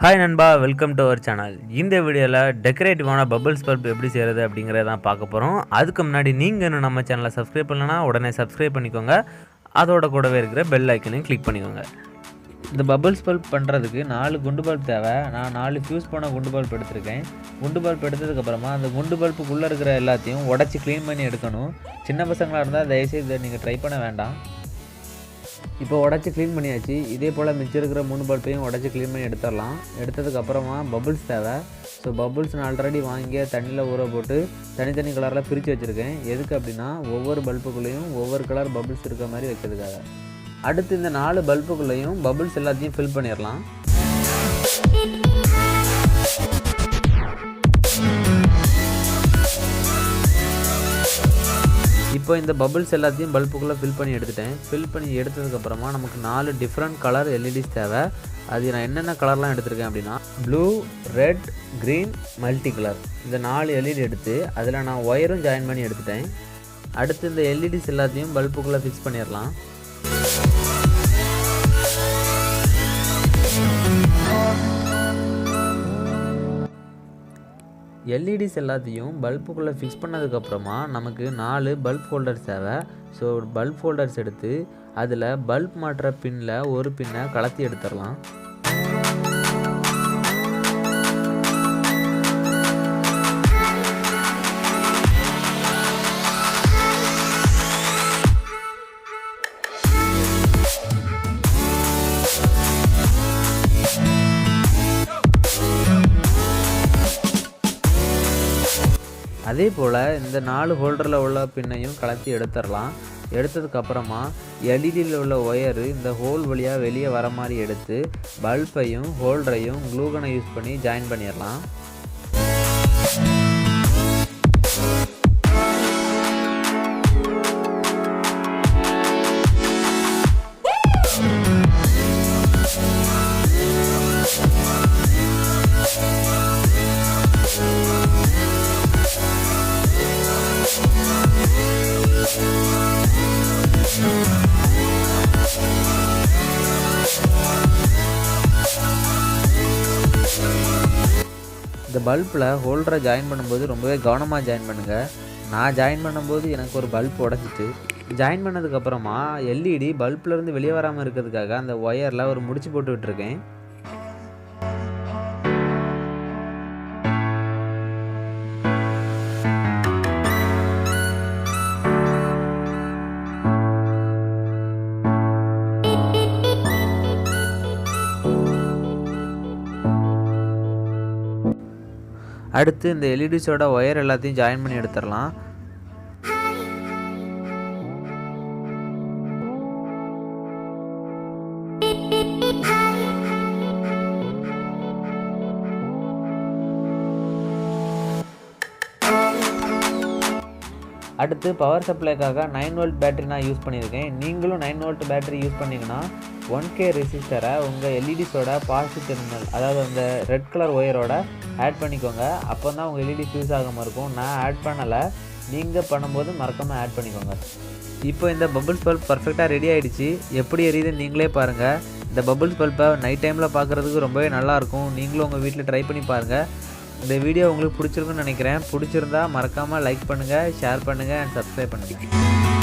Hi நண்பா, welcome to our channel. இந்த வீடியோவில் டெக்கரேட்டிவான பபிள்ஸ் பல்ப் எப்படி செய்கிறது அப்படிங்கிறத தான் பார்க்க போகிறோம். அதுக்கு முன்னாடி நீங்கள் இன்னும் நம்ம சேனலை சப்ஸ்கிரைப் பண்ணலன்னா உடனே சப்ஸ்கிரைப் பண்ணிக்கோங்க. அதோட கூடவே இருக்கிற பெல் ஐக்கனையும் கிளிக் பண்ணிக்கோங்க. இந்த பபிள்ஸ் பல்ப் பண்ணுறதுக்கு 4 குண்டு பல்ப் தேவை. நான் 4 ஃபியூஸ் போன குண்டு பல்ப் எடுத்திருக்கேன். குண்டு பல்ப் எடுத்ததுக்கப்புறமா அந்த குண்டு பல்ப்புக்குள்ளே இருக்கிற எல்லாத்தையும் உடச்சி க்ளீன் பண்ணி எடுக்கணும். சின்ன பசங்களாக இருந்தால் தயவுசெய்து இதை நீங்கள் ட்ரை பண்ண வேண்டாம். இப்போ உடச்சி க்ளீன் பண்ணியாச்சு. இதே போல் மிச்சம் இருக்கிற 3 பல்ப்பையும் உடச்சி க்ளீன் பண்ணி எடுத்துடலாம். எடுத்ததுக்கப்புறமா பபுள்ஸ் தேவை. ஸோ பபுள்ஸ் நான் ஆல்ரெடி வாங்கி தண்ணியில் ஊற போட்டு தனித்தனி கலரில் பிரித்து வச்சுருக்கேன். எதுக்கு அப்படின்னா ஒவ்வொரு பல்ப்புக்குள்ளேயும் ஒவ்வொரு கலர் பபுள்ஸ் இருக்க மாதிரி வைக்கிறதுக்காக. அடுத்து இந்த 4 பல்ப்புக்குள்ளேயும் பபுள்ஸ் எல்லாத்தையும் ஃபில் பண்ணிடலாம். இப்போ இந்த பபுள்ஸ் எல்லாத்தையும் பல்புக்குள்ளே ஃபில் பண்ணி எடுத்துட்டேன். ஃபில் பண்ணி எடுத்ததுக்கப்புறமா நமக்கு 4 டிஃப்ரெண்ட் கலர் எல்இடிஸ் தேவை. அது நான் என்னென்ன கலர்லாம் எடுத்திருக்கேன் அப்படின்னா blue, red, green, multi colour. இந்த 4 எல்இடி எடுத்து அதில் நான் ஒயரும் ஜாயின் பண்ணி எடுத்துட்டேன். அடுத்து இந்த எல்இடிஸ் எல்லாத்தையும் பல்புக்குள்ளே ஃபிக்ஸ் பண்ணிடலாம். எல்இடிஸ் எல்லாத்தையும் பல்புக்குள்ளே ஃபிக்ஸ் பண்ணதுக்கப்புறமா நமக்கு 4 பல்ப் ஹோல்டர்ஸ் தேவை. ஸோ பல்ப் ஹோல்டர்ஸ் எடுத்து அதில் பல்ப் மாட்டுற பின்னில் ஒரு பின்னை கலத்தி எடுத்துடலாம். அதே போல் இந்த 4 ஹோல்டரில் உள்ள பின்னையும் கலத்தி எடுத்துடலாம். எடுத்ததுக்கப்புறமா எல்இடியில் உள்ள ஒயரு இந்த ஹோல் வழியாக வெளியே வர மாதிரி எடுத்து பல்பையும் ஹோல்டரையும் க்ளூகனை யூஸ் பண்ணி ஜாயின் பண்ணிடலாம். இந்த பல்பில் ஹோல்டரை ஜாயின் பண்ணும்போது ரொம்பவே கவனமாக ஜாயின் பண்ணுங்கள். நான் ஜாயின் பண்ணும்போது எனக்கு ஒரு பல்ப் உடச்சிட்டு ஜாயின் பண்ணதுக்கப்புறமா எல்இடி பல்ப்லேருந்து வெளியே வராமல் இருக்கிறதுக்காக அந்த ஒயரில் ஒரு முடிச்சு போட்டு விட்டுருக்கேன். அடுத்து இந்த எல்இடிஸோட ஒயர் எல்லாத்தையும் ஜாயின் பண்ணி எடுத்துடலாம். அடுத்து பவர் சப்ளைக்காக 9 வோல்ட் பேட்டரி நான் யூஸ் பண்ணியிருக்கேன். நீங்களும் 9 வோல்ட் பேட்டரி யூஸ் பண்ணிங்கன்னா 1K ரெசிஸ்டரை உங்கள் எல்இடிஸோட பாசிட்டிவ் டெர்மினல், அதாவது அந்த ரெட் கலர் ஒயரோட ஆட் பண்ணிக்கோங்க. அப்போ தான் உங்கள் எல்இடி ஃபியூஸ் ஆகாமல் இருக்கும். நான் ஆட் பண்ணலை, நீங்கள் பண்ணும்போது மறக்காமல் ஆட் பண்ணிக்கோங்க. இப்போ இந்த பபுள்ஸ் பல்ப் பர்ஃபெக்டாக ரெடி ஆகிடுச்சு. எப்படி எரியுதுன்னு நீங்களே பாருங்கள். இந்த பபுள்ஸ் பல்ப்பை நைட் டைமில் பார்க்குறதுக்கு ரொம்பவே நல்லாயிருக்கும். நீங்களும் உங்கள் வீட்டில் ட்ரை பண்ணி பாருங்கள். இந்த வீடியோ உங்களுக்கு பிடிச்சிருக்குன்னு நினைக்கிறேன். பிடிச்சிருந்தா மறக்காமல் லைக் பண்ணுங்கள், ஷேர் பண்ணுங்கள் அண்ட் சப்ஸ்கிரைப் பண்ணுங்கள்.